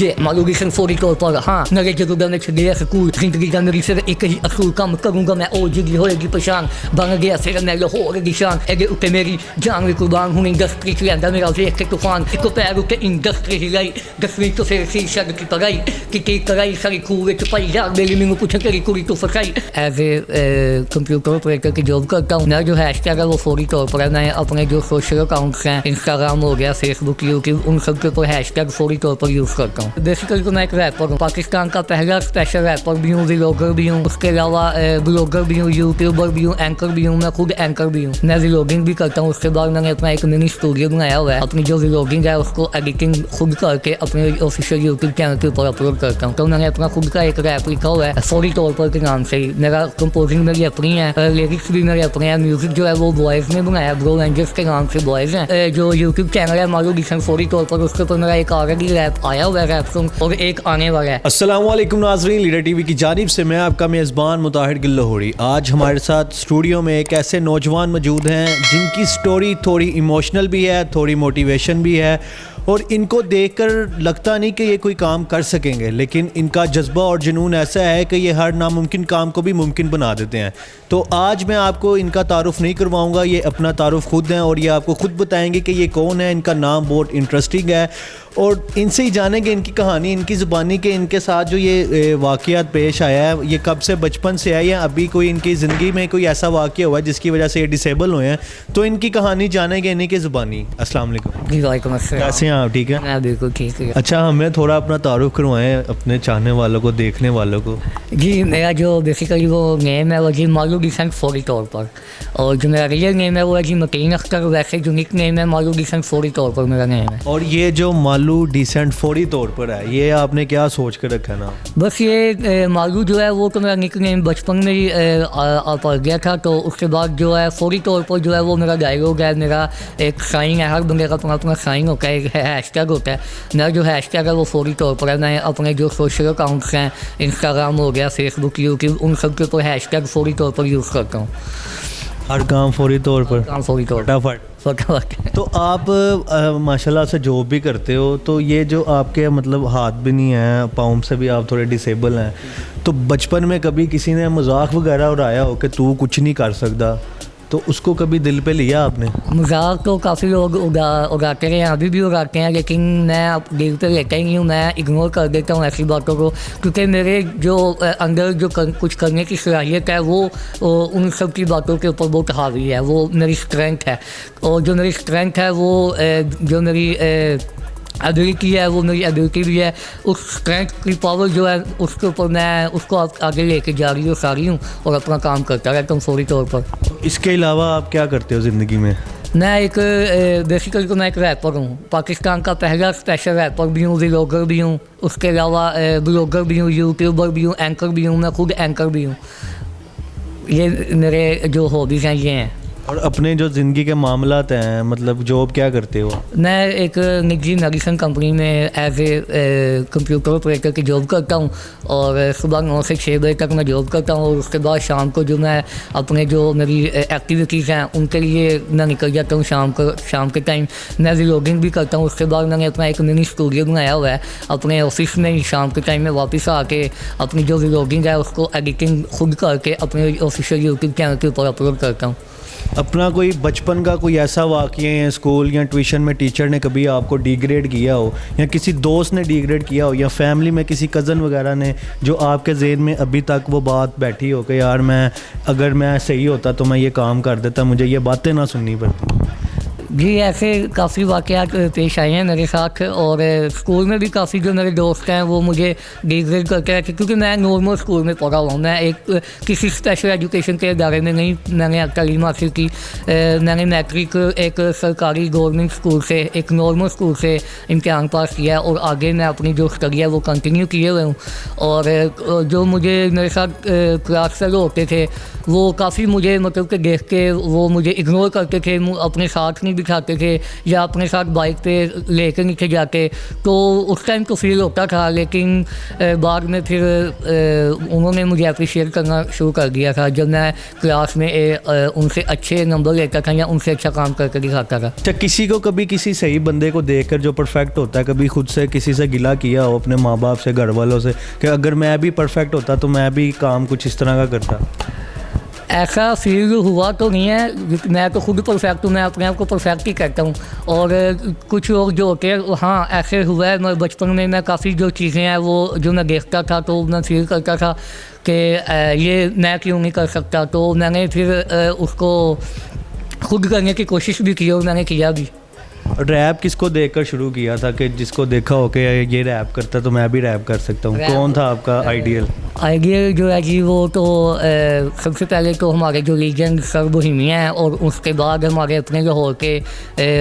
ये मालूम फौरी तौर पर हाँ मेरे जरूर में गया सकूल जिंदगी का मेरी सिर्फ एक ही असूल काम करूँगा मैं और जिंदगी होएगी परेशान बन गया सिर मैं लाहौर की शान एगे उत्ते मेरी जान भी कुर्बान हूँ इंडस्ट्री से अंदर मेरा देख के तूफान एक पैर उत्ते इंडस्ट्री हिलाई 10वीं तो फिर सी शग की पढ़ाई कि कराई सारी खूह छुपाई यार मेरी मैंने पूछा तेरी कुड़ी तो फसाई एज ए कंप्यूटर ऑपरेटर की जॉब करता हूँ। मेरा जो हैशटैग है वो फौरी तौर पर है। मैं अपने जो सोशल अकाउंट्स हैं इंस्टाग्राम हो गया फेसबुक यूट्यूब उन सब के ऊपर हैशटैग फौरी तौर पर यूज़ करता हूँ। बेसिकली तो मैं एक रैपर हूँ, पाकिस्तान का पहला स्पेशल रैपर भी हूँ, व्लॉगर भी हूँ, उसके अलावा ब्लॉगर भी हूँ, यूट्यूबर भी हूँ, एंकर भी हूँ, मैं खुद एंकर भी हूँ। मैं व्लॉगिंग भी करता हूँ। उसके बाद मैंने अपना एक मिनी स्टूडियो बनाया हुआ है। अपनी जो व्लॉगिंग है उसको एडिटिंग खुद करके अपने ऑफिशियल यूट्यूब चैनल के ऊपर अपलोड करता हूँ। तो मैंने अपना खुद का एक रैप लिखा हुआ है फौरी तौर पर के नाम से ही। मेरा कंपोजिंग मेरी अपनी है, लिरिक्स भी मेरे अपने हैं, म्यूजिक जो है वो बॉयज़ ने बनाया, ब्रो एंजल्स के नाम से बॉयज़ हैं। जो यूट्यूब चैनल है मालूम डिसेंट फौरी तौर पर, उसके ऊपर मेरा एक ऑलरेडी रैप आया हुआ है रैप सॉन्ग और एक आने वाला है। अस्सलाम वालेकुम नाज़रीन, लीडर टीवी की जानिब से मैं आपका मेज़बान मुताहिर गिल लाहौरी। आज हमारे साथ स्टूडियो में एक ऐसे नौजवान मौजूद हैं जिनकी स्टोरी थोड़ी इमोशनल भी है, थोड़ी मोटिवेशन भी है और इनको देखकर लगता नहीं कि ये कोई काम कर सकेंगे, लेकिन इनका जज्बा और जुनून ऐसा है कि ये हर नामुमकिन काम को भी मुमकिन बना देते हैं। तो आज मैं आपको इनका तारुफ नहीं करवाऊंगा, ये अपना तारुफ खुद हैं और ये आपको खुद बताएंगे कि ये कौन है। इनका नाम बहुत इंटरेस्टिंग है और इनसे ही जानेंगे इनकी कहानी, इनकी ज़ुबानी के इनके साथ जो ये वाक़यात पेश आया है, ये कब से बचपन से है या अभी कोई इनकी ज़िंदगी में कोई ऐसा वाक़या हुआ है जिसकी वजह से ये डिसेबल हुए हैं। तो इनकी कहानी जानेंगे इन्हीं की ज़ुबानी। अस्सलाम वालेकुम, कैसे हैं आप? ठीक है, मैं बिल्कुल ठीक है। अच्छा, हमें थोड़ा अपना तारुफ करवाएं अपने चाहने वालों को, देखने वालों को। जी, मेरा जो बेसिकली वो नेम है वो जी मालूम डिसेंट फौरी तौर पर, और जो मेरा रियल नेम है वो है जी मकीन अख्तर। वैसे जो निक नेम है मालूम डिसेंट फौरी तौर पर मेरा नेम है। और ये जो मालू डिसेंट फौरी तौर पर है, ये आपने क्या सोच कर रखा ना? बस ये मालू जो है वो तो मेरा निक नेम बचपन में ही पड़ गया था, तो उसके बाद जो है फौरी तौर पर जो है वो मेरा डायलॉग है, मेरा एक साइन है। हर बंदे का अपना अपना साइन होता है, एक हैशटैग होता है। मेरा जो हैशटैग है वो फौरी तौर पर है। मैं अपने जो सोशल अकाउंट्स हैं इंस्टाग्राम हो गया, फेसबुक, यूट्यूब, उन सब के ऊपर हैशटैग फौरी तौर पर यूज़ करता हूँ। हर काम फौरी तौर पर, काम फौरी तौर फटाफट। तो आप माशाल्लाह से जॉब भी करते हो, तो ये जो आपके मतलब हाथ भी नहीं है, पाँव से भी आप थोड़े डिसेबल हैं, तो बचपन में कभी किसी ने मजाक वगैरह उड़ाया हो कि तू कुछ नहीं कर सकता, तो उसको कभी दिल पे लिया आपने? मजाक तो काफ़ी लोग उड़ाते रहे, अभी भी उड़ाते हैं, लेकिन मैं अब दिल पे लेता ही नहीं हूँ। मैं इग्नोर कर देता हूँ ऐसी बातों को, क्योंकि मेरे जो अंदर जो कुछ करने की सलाहियत है वो उन सब की बातों के ऊपर बहुत हावी है। वो मेरी स्ट्रेंथ है, और जो मेरी स्ट्रेंथ है वो जो मेरी एबिलिटी है वो मेरी एबिलिटी भी है। उस स्ट्रेंथ की पावर जो है उसके ऊपर मैं उसको आगे लेके जा रही हूँ सारी हूँ और अपना काम करता रहता हूँ फौरी तौर पर। इसके अलावा आप क्या करते हो ज़िंदगी में? मैं एक बेसिकली तो मैं एक रैपर हूँ, पाकिस्तान का पहला स्पेशल रैपर भी हूँ, व्लॉगर भी हूँ, उसके अलावा ब्लॉगर भी हूँ, यूट्यूबर भी हूँ, एंकर भी हूँ, मैं खुद एंकर भी हूँ। ये मेरे जो हॉबीज़ हैं ये हैं। और अपने जो ज़िंदगी के मामलात हैं, मतलब जॉब क्या करते हो? मैं एक निजी मेडिसिन कंपनी में एज ए कंप्यूटर ऑपरेटर की जॉब करता हूँ, और सुबह 9 से 6 बजे तक मैं जॉब करता हूँ, और उसके बाद शाम को जो मैं अपने जो मेरी एक्टिविटीज़ हैं उनके लिए मैं निकल जाता हूँ। शाम के टाइम मैं व्लॉगिंग भी करता हूँ। उसके बाद मैंने अपना एक मिनी स्टूडियो बनाया हुआ है अपने ऑफिस में ही। शाम के टाइम में वापस आके अपनी जो व्लॉगिंग है उसको एडिटिंग खुद करके अपने ऑफिशियल यूट्यूब चैनल के ऊपर अपलोड करता हूँ। अपना कोई बचपन का कोई ऐसा वाक़या है स्कूल या ट्यूशन में टीचर ने कभी आपको डिग्रेड किया हो, या किसी दोस्त ने डिग्रेड किया हो, या फैमिली में किसी कज़न वगैरह ने, जो आपके ज़हन में अभी तक वो बात बैठी हो कि यार अगर मैं सही होता तो मैं ये काम कर देता, मुझे ये बातें ना सुननी पड़ती? जी, ऐसे काफ़ी वाक़यात पेश आए हैं मेरे साथ, और स्कूल में भी काफ़ी जो मेरे दोस्त हैं वो मुझे डिग्रेड करके रखे, क्योंकि मैं नॉर्मल स्कूल में पढ़ा हुआ हूँ। मैं एक किसी स्पेशल एजुकेशन के इदारे में नहीं मैंने तालीम हासिल की। मैंने मैट्रिक एक सरकारी गवर्नमेंट स्कूल से, एक नॉर्मल स्कूल से इम्तिहान पास किया है, और आगे मैं अपनी जो स्टडी है वो कंटिन्यू किए हुए हूँ। और जो मुझे मेरे साथ क्लास फेलो होते थे वो काफ़ी मुझे मतलब कि देख के वो मुझे इग्नोर करते थे, अपने साथ नहीं बिठाते थे या अपने साथ बाइक पे लेकर नीचे जाते, तो उस टाइम तो फील होता था। लेकिन बाद में फिर उन्होंने मुझे अप्रिशिएट करना शुरू कर दिया था जब मैं क्लास में उनसे अच्छे नंबर लेता था या उनसे अच्छा काम करके दिखाता था। अच्छा, किसी को कभी किसी सही बंदे को देखकर जो परफेक्ट होता है, कभी खुद से किसी से गिला किया हो अपने माँ बाप से, घर वालों से, कि अगर मैं भी परफेक्ट होता तो मैं भी काम कुछ इस तरह का करता? ऐसा फील हुआ तो नहीं है, मैं तो खुद परफेक्ट हूँ, मैं अपने आप को परफेक्ट ही कहता हूँ। और कुछ लोग जो होते हैं हाँ ऐसे हुआ है। मैं बचपन में मैं काफ़ी जो चीज़ें हैं वो जो मैं देखता था तो मैं फील करता था कि ये मैं क्यों नहीं कर सकता, तो मैंने फिर उसको खुद करने की कोशिश भी की और मैंने किया भी। रैप किसको देखकर शुरू किया था कि जिसको देखा हो कि ये रैप करता तो मैं भी रैप कर सकता हूँ? कौन था आपका आइडियल? आइडियल जो है जी वो तो सबसे पहले तो हमारे जो लीजेंड सर बोहेमिया हैं और उसके बाद हमारे अपने लाहौर के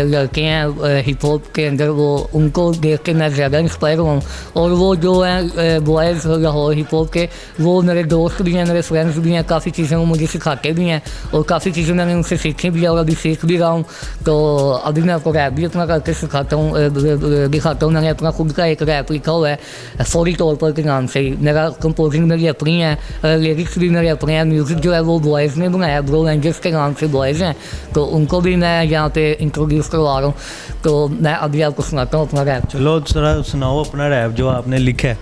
लड़के हैं हिप हॉप के अंदर, वो उनको देख के मैं ज़्यादा इंस्पायर हुआ हूँ। और वो जो हैं बॉयज़ लाहौर हिप हॉप के, वो मेरे दोस्त भी हैं, मेरे फ्रेंड्स भी हैं, काफ़ी चीज़ें वो मुझे सिखाते भी हैं और काफ़ी चीज़ें मैंने उनसे सीखी भी है और अभी सीख भी रहा हूँ। तो अभी मैं आपको रैप भी अपना करके सिखाता हूँ, दिखाता हूँ। मैंने अपना खुद का एक रैप लिखा हुआ है फौरी तौर पर के नाम से ही। मेरा कंपोजिंग मेरी अपनी है, लिरिक्स भी मेरे अपने हैं, म्यूज़िक जो है वो बॉयज़ ने बनाया, ब्रो एंजल्स के नाम से बॉयज़ हैं, तो उनको भी मैं यहाँ पे इंट्रोड्यूस करवा रहा हूँ। तो मैं अभी आपको सुनाता हूँ अपना रैप। चलो जरा सुनाओ अपना रैप जो आपने लिखा है।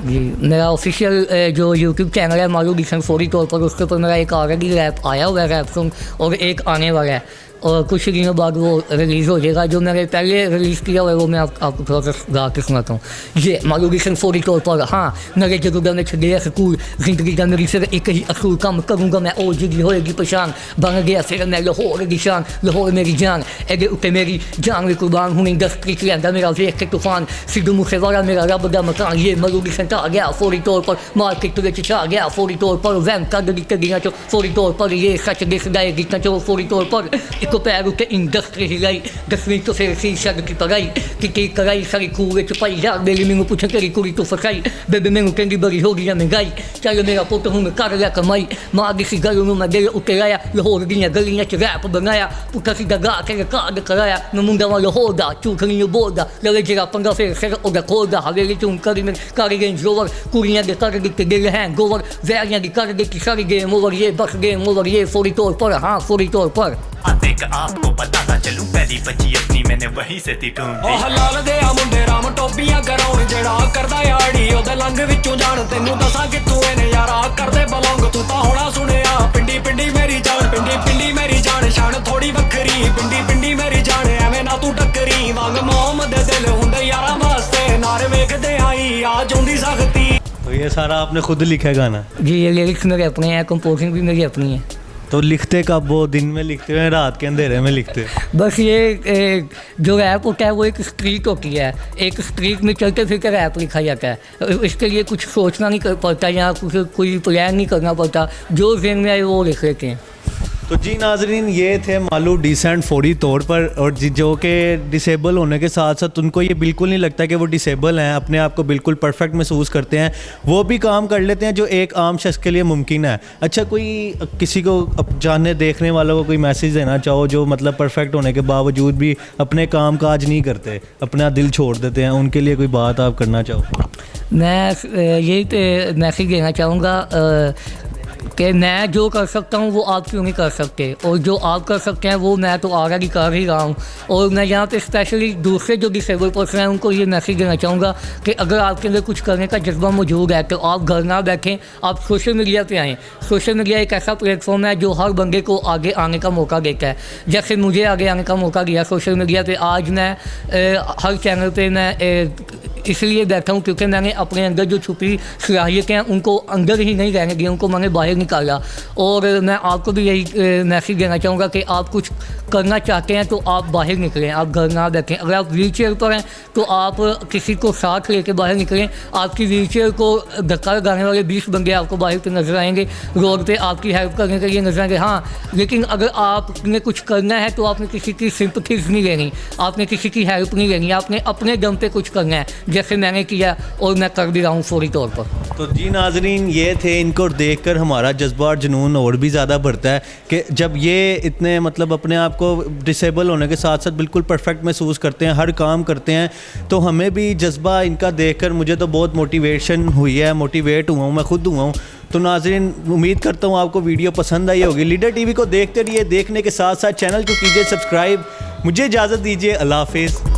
जी, मेरा ऑफिशियल जो यूट्यूब चैनल है मालू डिसन फौरी तौर पर, उसके ऊपर मेरा एक ऑलरेडी रैप आया हुआ है रैप सॉन्ग, और एक आने वाला है और कुछ दिनों बाद वो रिलीज़ हो जाएगा। जो मैंने पहले रिलीज़ किया हुआ है वो मैं आपको थोड़ा सा गा के सुनाता हूँ। ये मालू डिसन फौरी तौर पर हाँ नरे जगह में छड़े सकूल, जिंदगी का मेरी सिर्फ एक ही असूल, काम करूँगा मैं और जिंदगी होएगी परेशान, बन गया फिर मैं लाहौर की शान, लाहौर मेरी जान, एगे उत्ते मेरी जान भी कुर्बान हूँ, इंडस्ट्री से लिया मेरा वेख के तूफान, सिद्धू मूसेवाला मेरा रब दा मकान। ये मालू डिसन आ गया फौरी तौर पर, मार्केट में छा गया फौरी तौर पर, वैन कर दिख गया चो फौरी तौर पर, ये सच दिख गए गीता चो फौरी तौर पर, को पैर उठे इंडस्ट्री हिलाई, 10वीं तो फिर सी शग की पढ़ाई की कराई, सारी खूह छुपाई, यार मेरी मैनू पूछे तेरी कुड़ी तो फसाई, बेबे मैनू कहती बड़ी हो गई महंगाई, चल मेरा पुत हूँ मैं कर लिया कमाई, माँ किसी गल में मैं दिल उत्ते लाया, लाहौर दियाँ गलियाँ च रैप बनाया, पुट्ठा सीधा गा के रिकार्ड कराया, मैं मुंडा वाला लाहौर दा झूठ नहीं बोलदा, लगे जरा पंगा फिर सिर ओदा खोलदा, हवेली चूं करी में कारी रेंज रोवर, कुड़ियाँ के कर दिते दिल हैंग ओवर, वैरियाँ की कर दिती सारी गेम ओवर, ये बस गेम ओवर, ये फौरी तौर पर हाँ फौरी तौर पर। देख आपको बताता चलूं, पहली बच्ची अपनी मैंने वहीं से ती ढूंढी। ओ हलाल दे आ मुंडे राम टोपियां कराउण, जेड़ा करदा याड़ी ओदे लंघ विचों जान, तैनू दसां कित्थों ए नजारा करदे बलौंग, तू तां होना सुनिया पिंडी पिंडी मेरी जान, पिंडी पिंडी मेरी जान, शान थोड़ी वखरी, पिंडी पिंडी मेरी जान, एवें ना तू टक्करी, वांग मोहम्मद दे दिल हुंदे यारां वास्ते, नारे वेखदे आई आ जाउंदी सख्ती। तो ये सारा आपने खुद लिखा है गाना? जी, ये लिरिक्स मेरे अपने हैं, कंपोजिंग भी मेरी अपनी है। तो लिखते कब हो? दिन में लिखते हो, रात के अंधेरे में लिखते हो? बस ये जो रैप होता है वो एक स्ट्रीट होती है, एक स्ट्रीट में चलते फिर के रैप लिखा जाता है, इसके लिए कुछ सोचना नहीं पड़ता या कुछ कोई प्लान नहीं करना पड़ता, जो ज़हन में आए वो लिख लेते हैं। तो जी नाजरीन, ये थे मालू डिसेंट फौरी तौर पर, और जो कि डिसेबल होने के साथ साथ उनको ये बिल्कुल नहीं लगता कि वो डिसेबल हैं, अपने आप को बिल्कुल परफेक्ट महसूस करते हैं, वो भी काम कर लेते हैं जो एक आम शख्स के लिए मुमकिन है। अच्छा, कोई किसी को जानने देखने वालों को कोई मैसेज देना चाहो जो मतलब परफेक्ट होने के बावजूद भी अपने काम काज नहीं करते, अपना दिल छोड़ देते हैं, उनके लिए कोई बात आप करना चाहो? मैं यही मैसेज देना चाहूँगा कि मैं जो कर सकता हूँ वो आप क्यों नहीं कर सकते, और जो आप कर सकते हैं वो मैं तो ऑलरेडी कर ही रहा हूँ। और मैं यहाँ पे स्पेशली दूसरे जो डिसेबल पर्सन हैं उनको ये मैसेज देना चाहूँगा कि अगर आपके अंदर कुछ करने का जज्बा मौजूद है तो आप घर ना बैठें, आप सोशल मीडिया पे आएँ। सोशल मीडिया एक ऐसा प्लेटफॉर्म है जो हर बंदे को आगे आने का मौका देता है, जैसे मुझे आगे आने का मौका दिया सोशल मीडिया पे। आज मैं हर चैनल पे मैं इसलिए बैठा हूँ क्योंकि मैंने अपने अंदर जो छुपी सलाहियतें हैं उनको अंदर ही नहीं रहने दी, उनको मैंने बाहर निकाला। और मैं आपको भी यही मैसेज देना चाहूँगा कि आप कुछ करना चाहते हैं तो आप बाहर निकलें, आप घर ना बैठें। अगर आप व्हील चेयर पर हैं तो आप किसी को साथ लेके बाहर निकलें। आपकी व्हील चेयर को धक्का लगाने वाले 20 बंदे आपको बाहर पे नजर आएंगे, रोड पे आपकी हेल्प करने के लिए नजर आएंगे। हाँ, लेकिन अगर आपने कुछ करना है तो आपने किसी की सिंपथीज नहीं लेनी, आपने किसी की हेल्प नहीं लेनी, आपने अपने दम पे कुछ करना है। जैसे मैंने किया और मैं कर भी रहा हूँ फौरी तौर पर। तो जी नाजरीन, ये थे, इनको देखकर हमारा जज्बा और जुनून और भी ज़्यादा बढ़ता है कि जब ये इतने मतलब अपने आप को डिसेबल होने के साथ साथ बिल्कुल परफेक्ट महसूस करते हैं, हर काम करते हैं, तो हमें भी जज्बा इनका देखकर मुझे तो बहुत मोटिवेशन हुई है, मोटिवेट हुआ हूँ, मैं खुद हुआ हूँ। तो नाजरीन, उम्मीद करता हूँ आपको वीडियो पसंद आई होगी। लीडर टीवी को देखते रहिए, देखने के साथ साथ चैनल को कीजिए सब्सक्राइब। मुझे इजाज़त दीजिए, अल्लाह हाफिज़।